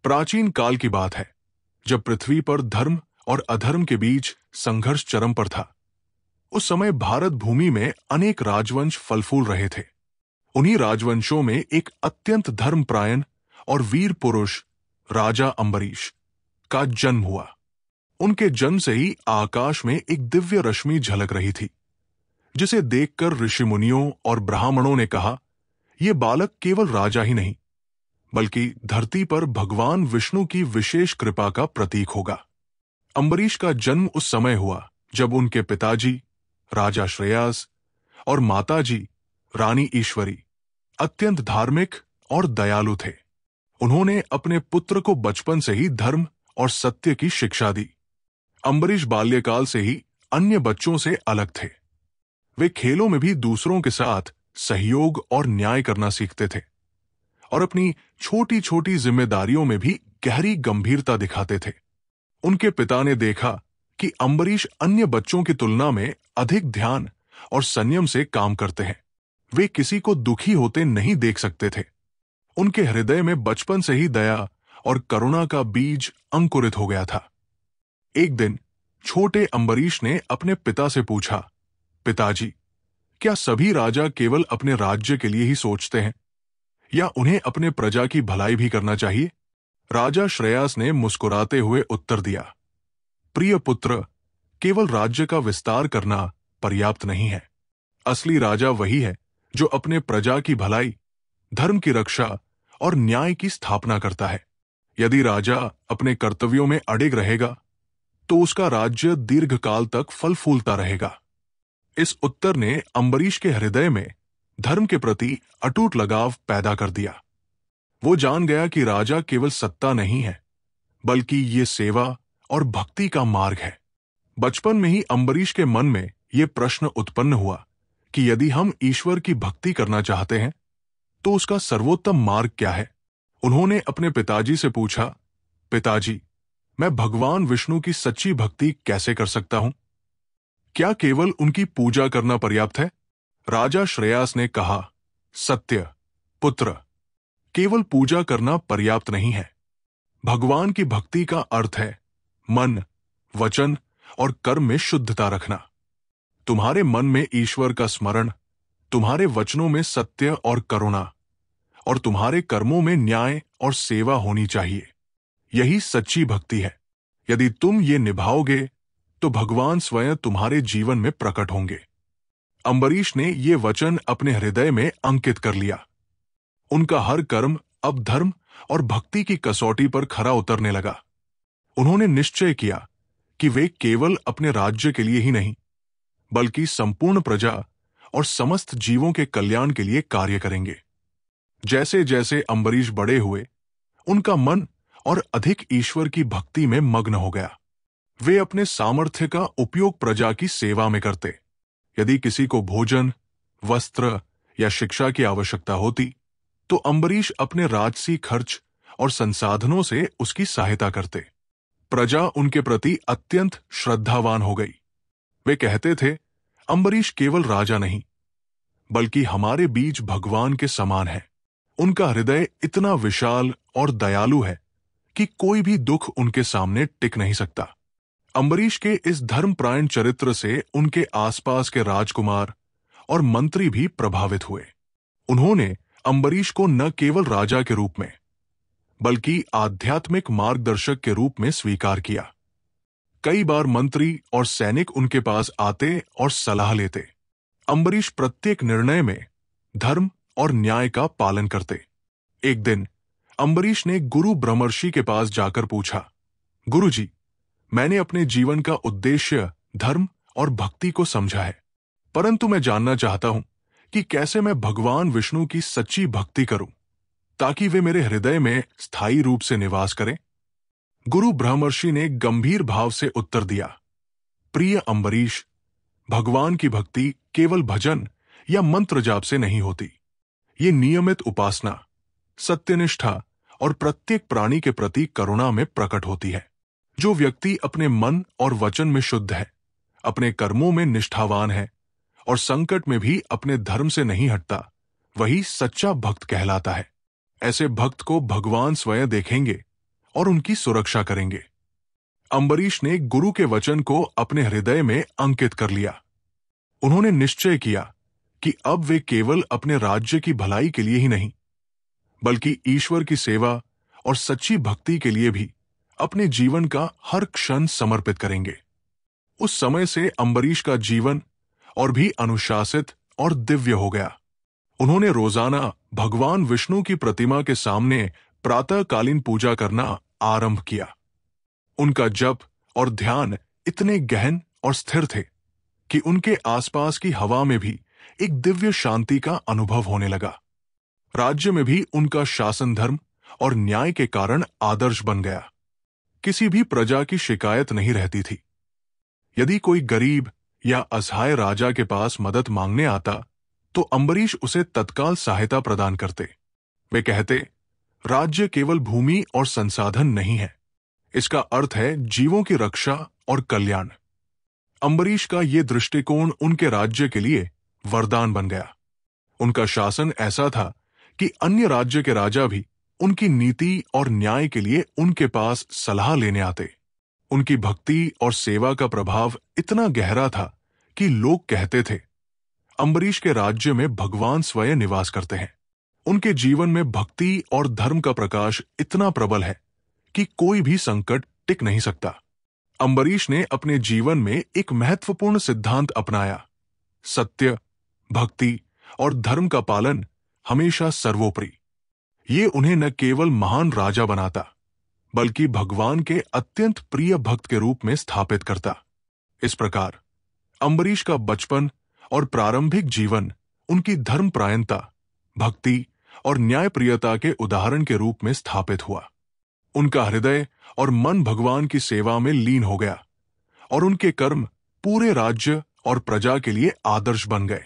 प्राचीन काल की बात है, जब पृथ्वी पर धर्म और अधर्म के बीच संघर्ष चरम पर था। उस समय भारत भूमि में अनेक राजवंश फल फूल रहे थे। उन्हीं राजवंशों में एक अत्यंत धर्मपरायण और वीर पुरुष राजा अम्बरीश का जन्म हुआ। उनके जन्म से ही आकाश में एक दिव्य रश्मि झलक रही थी, जिसे देखकर ऋषि मुनियों और ब्राह्मणों ने कहा, यह बालक केवल राजा ही नहीं, बल्कि धरती पर भगवान विष्णु की विशेष कृपा का प्रतीक होगा। अम्बरीश का जन्म उस समय हुआ जब उनके पिताजी राजा श्रेयास और माताजी रानी ईश्वरी अत्यंत धार्मिक और दयालु थे। उन्होंने अपने पुत्र को बचपन से ही धर्म और सत्य की शिक्षा दी। अम्बरीश बाल्यकाल से ही अन्य बच्चों से अलग थे। वे खेलों में भी दूसरों के साथ सहयोग और न्याय करना सीखते थे और अपनी छोटी छोटी जिम्मेदारियों में भी गहरी गंभीरता दिखाते थे। उनके पिता ने देखा कि अम्बरीश अन्य बच्चों की तुलना में अधिक ध्यान और संयम से काम करते हैं। वे किसी को दुखी होते नहीं देख सकते थे। उनके हृदय में बचपन से ही दया और करुणा का बीज अंकुरित हो गया था। एक दिन छोटे अम्बरीश ने अपने पिता से पूछा, पिताजी, क्या सभी राजा केवल अपने राज्य के लिए ही सोचते हैं, या उन्हें अपने प्रजा की भलाई भी करना चाहिए? राजा श्रेयास ने मुस्कुराते हुए उत्तर दिया, प्रिय पुत्र, केवल राज्य का विस्तार करना पर्याप्त नहीं है। असली राजा वही है जो अपने प्रजा की भलाई, धर्म की रक्षा और न्याय की स्थापना करता है। यदि राजा अपने कर्तव्यों में अडिग रहेगा तो उसका राज्य दीर्घकाल तक फल फूलता रहेगा। इस उत्तर ने अम्बरीश के हृदय में धर्म के प्रति अटूट लगाव पैदा कर दिया। वो जान गया कि राजा केवल सत्ता नहीं है, बल्कि ये सेवा और भक्ति का मार्ग है। बचपन में ही अम्बरीश के मन में ये प्रश्न उत्पन्न हुआ कि यदि हम ईश्वर की भक्ति करना चाहते हैं तो उसका सर्वोत्तम मार्ग क्या है। उन्होंने अपने पिताजी से पूछा, पिताजी, मैं भगवान विष्णु की सच्ची भक्ति कैसे कर सकता हूं? क्या केवल उनकी पूजा करना पर्याप्त है? राजा श्रेयास ने कहा, सत्य पुत्र, केवल पूजा करना पर्याप्त नहीं है। भगवान की भक्ति का अर्थ है मन, वचन और कर्म में शुद्धता रखना। तुम्हारे मन में ईश्वर का स्मरण, तुम्हारे वचनों में सत्य और करुणा, और तुम्हारे कर्मों में न्याय और सेवा होनी चाहिए। यही सच्ची भक्ति है। यदि तुम ये निभाओगे तो भगवान स्वयं तुम्हारे जीवन में प्रकट होंगे। अम्बरीश ने ये वचन अपने हृदय में अंकित कर लिया। उनका हर कर्म अब धर्म और भक्ति की कसौटी पर खरा उतरने लगा। उन्होंने निश्चय किया कि वे केवल अपने राज्य के लिए ही नहीं, बल्कि संपूर्ण प्रजा और समस्त जीवों के कल्याण के लिए कार्य करेंगे। जैसे जैसे अम्बरीश बड़े हुए, उनका मन और अधिक ईश्वर की भक्ति में मग्न हो गया। वे अपने सामर्थ्य का उपयोग प्रजा की सेवा में करते। यदि किसी को भोजन, वस्त्र या शिक्षा की आवश्यकता होती तो अम्बरीश अपने राजसी खर्च और संसाधनों से उसकी सहायता करते। प्रजा उनके प्रति अत्यंत श्रद्धावान हो गई। वे कहते थे, अम्बरीश केवल राजा नहीं, बल्कि हमारे बीच भगवान के समान है। उनका हृदय इतना विशाल और दयालु है कि कोई भी दुख उनके सामने टिक नहीं सकता। अम्बरीश के इस धर्मपरायण चरित्र से उनके आसपास के राजकुमार और मंत्री भी प्रभावित हुए। उन्होंने अम्बरीश को न केवल राजा के रूप में, बल्कि आध्यात्मिक मार्गदर्शक के रूप में स्वीकार किया। कई बार मंत्री और सैनिक उनके पास आते और सलाह लेते। अम्बरीश प्रत्येक निर्णय में धर्म और न्याय का पालन करते। एक दिन अम्बरीश ने गुरु ब्रह्मर्षि के पास जाकर पूछा, गुरुजी, मैंने अपने जीवन का उद्देश्य धर्म और भक्ति को समझा है, परंतु मैं जानना चाहता हूं कि कैसे मैं भगवान विष्णु की सच्ची भक्ति करूं ताकि वे मेरे हृदय में स्थायी रूप से निवास करें। गुरु ब्रह्मर्षि ने गंभीर भाव से उत्तर दिया, प्रिय अम्बरीश, भगवान की भक्ति केवल भजन या मंत्र जाप से नहीं होती। ये नियमित उपासना, सत्यनिष्ठा और प्रत्येक प्राणी के प्रति करुणा में प्रकट होती है। जो व्यक्ति अपने मन और वचन में शुद्ध है, अपने कर्मों में निष्ठावान है और संकट में भी अपने धर्म से नहीं हटता, वही सच्चा भक्त कहलाता है। ऐसे भक्त को भगवान स्वयं देखेंगे और उनकी सुरक्षा करेंगे। अम्बरीश ने गुरु के वचन को अपने हृदय में अंकित कर लिया। उन्होंने निश्चय किया कि अब वे केवल अपने राज्य की भलाई के लिए ही नहीं, बल्कि ईश्वर की सेवा और सच्ची भक्ति के लिए भी अपने जीवन का हर क्षण समर्पित करेंगे। उस समय से अम्बरीश का जीवन और भी अनुशासित और दिव्य हो गया। उन्होंने रोजाना भगवान विष्णु की प्रतिमा के सामने प्रातःकालीन पूजा करना आरंभ किया। उनका जप और ध्यान इतने गहन और स्थिर थे कि उनके आसपास की हवा में भी एक दिव्य शांति का अनुभव होने लगा। राज्य में भी उनका शासन धर्म और न्याय के कारण आदर्श बन गया। किसी भी प्रजा की शिकायत नहीं रहती थी। यदि कोई गरीब या असहाय राजा के पास मदद मांगने आता तो अम्बरीश उसे तत्काल सहायता प्रदान करते। वे कहते, राज्य केवल भूमि और संसाधन नहीं है, इसका अर्थ है जीवों की रक्षा और कल्याण। अम्बरीश का ये दृष्टिकोण उनके राज्य के लिए वरदान बन गया। उनका शासन ऐसा था कि अन्य राज्य के राजा भी उनकी नीति और न्याय के लिए उनके पास सलाह लेने आते। उनकी भक्ति और सेवा का प्रभाव इतना गहरा था कि लोग कहते थे, अम्बरीश के राज्य में भगवान स्वयं निवास करते हैं। उनके जीवन में भक्ति और धर्म का प्रकाश इतना प्रबल है कि कोई भी संकट टिक नहीं सकता। अम्बरीश ने अपने जीवन में एक महत्वपूर्ण सिद्धांत अपनाया, सत्य, भक्ति और धर्म का पालन हमेशा सर्वोपरि। ये उन्हें न केवल महान राजा बनाता, बल्कि भगवान के अत्यंत प्रिय भक्त के रूप में स्थापित करता। इस प्रकार अम्बरीश का बचपन और प्रारंभिक जीवन उनकी धर्मपरायणता, भक्ति और न्यायप्रियता के उदाहरण के रूप में स्थापित हुआ। उनका हृदय और मन भगवान की सेवा में लीन हो गया और उनके कर्म पूरे राज्य और प्रजा के लिए आदर्श बन गए।